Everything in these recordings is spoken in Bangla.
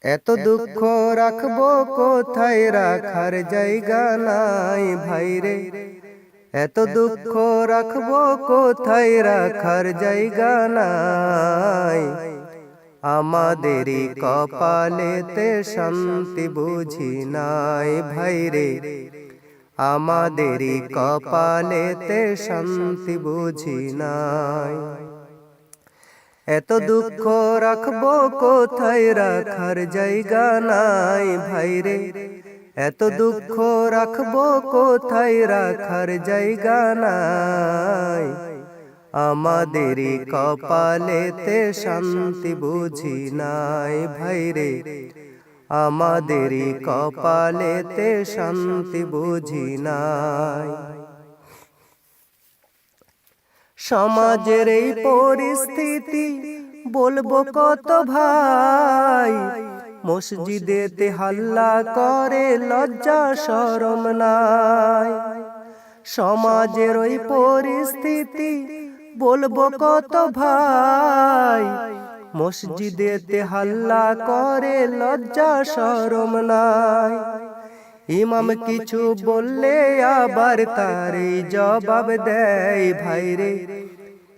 এত দুঃখ রাখবো কোথায়, রাখার জায়গা নাই ভাইরে। এত দুঃখ রাখবো কোথায়, রাখার জায়গা নাই। আমাদেরই কপালেতে শান্তি বুঝি নাই ভাইরে। আমাদেরই কপালেতে শান্তি বুঝি নাই। এত দুঃখ রাখবো কোথায়, রাখার জায়গা নাই ভাইরে। এত দুঃখ রাখবো কোথায়, রাখার জায়গা নাই। আমাদেরই কপালেতে শান্তি বুঝি নাই ভাইরে। আমাদেরই কপালেতে শান্তি বুঝি নাই। সমাজের এই পরিস্থিতি বলবো কত ভাই। মসজিদেতে হাল্লা করে, লজ্জা শরম নাই। সমাজের ওই পরিস্থিতি বলবো কত ভাই। মসজিদেতে হাল্লা করে, লজ্জা শরম নাই। ইমাম কিছু বললে আবার তারই জবাব দেয় ভাইরে।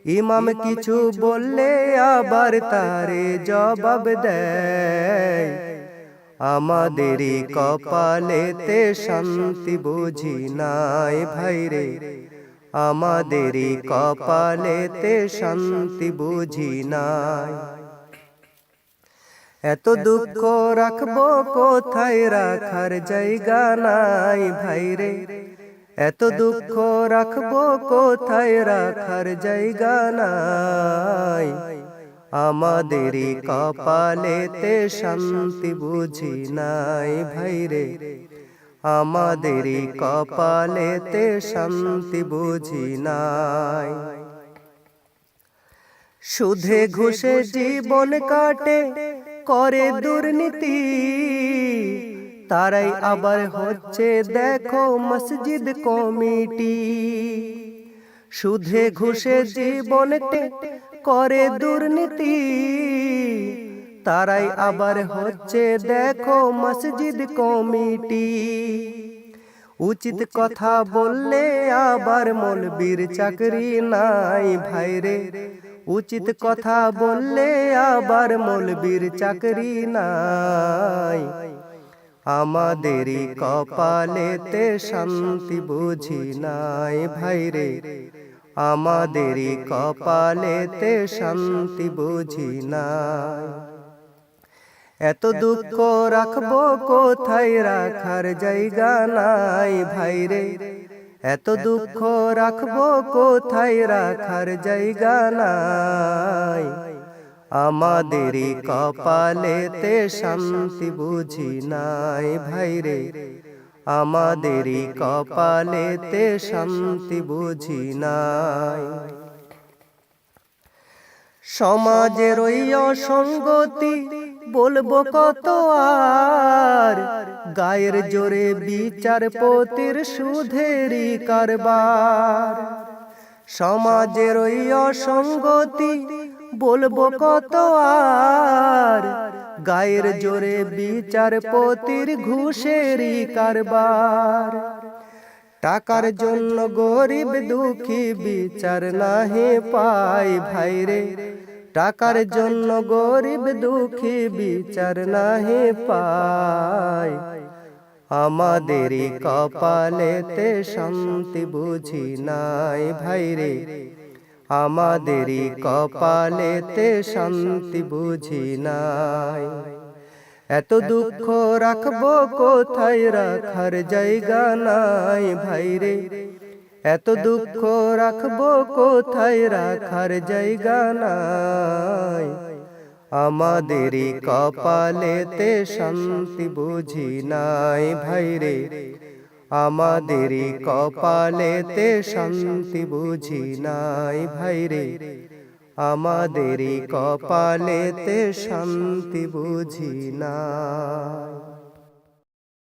ইমাম কিছু বললে আবার তারে জবাব দেয়। আমাদেরই কপালেতে শান্তি বুঝি নাই ভাইরে। আমাদেরই কপালেতে শান্তি বুঝি নাই। এত দুঃখ রাখবো কোথায়, রাখার জায়গা নাই ভাইরে। এত দুঃখ রাখবো কোথায়, রাখার জায়গা নাই। আমাদেরই কপালেতে শান্তি বুঝি নাই ভাইরে। আমাদেরই কপালেতে শান্তি বুঝি নাই। সুদে ঘুষে জীবন কাটে, করে দুর্নীতি। তারাই আবার হচ্ছে দেখো মসজিদ কমিটি। সুদে ঘুষে জীবন করে দুর্নীতি। তারাই আবার হচ্ছে দেখো মসজিদ কমিটি। উচিত কথা বললে আবার মৌলবীর চাকরি নাই ভাইরে। উচিত কথা বললে আবার মৌলবীর চাকরি নাই। আমাদেরই কপালেতে শান্তি বুঝি নাই ভাইরে। আমাদেরই কপালেতে শান্তি বুঝি নাই। এত দুঃখ রাখবো কোথায়, রাখার জায়গা নাই ভাইরে। এত দুঃখ রাখবো কোথায়, রাখার জায়গা নাই। আমাদেরই কপালেতে শান্তি বুঝি নাই ভাইরে। আমাদেরই কপালেতে শান্তি বুঝি নাই। সমাজের ওই অসঙ্গতি বলবো কত আর। গায়ের জোরে বিচারপতির সুধেরি কারবার। সমাজের ওই অসঙ্গতি বলবো কত আর। গায়ের জোরে বিচারপতির ঘুষেরি কারবার। টাকার জন্য গরিব দুঃখী বিচার নাহি পায় ভাইরে। টাকার জন্য গরিব দুঃখী বিচার নাহি পায়। আমাদেরই কপালেতে শান্তি বুঝি নাই ভাইরে। আমাদেরই কপালেতে শান্তি বুঝি নাই। এত দুঃখ রাখবো কোথায়, রাখার জায়গা নাই ভাইরে। এত দুঃখ রাখবো কোথায়, রাখার জায়গা নাই। আমাদেরই কপালেতে শান্তি বুঝি নাই ভাইরে। আমাদেরই কপালেতে শান্তি বুঝি নাই ভাইরে। আমাদেরই কপালেতে শান্তি বুঝি নাই।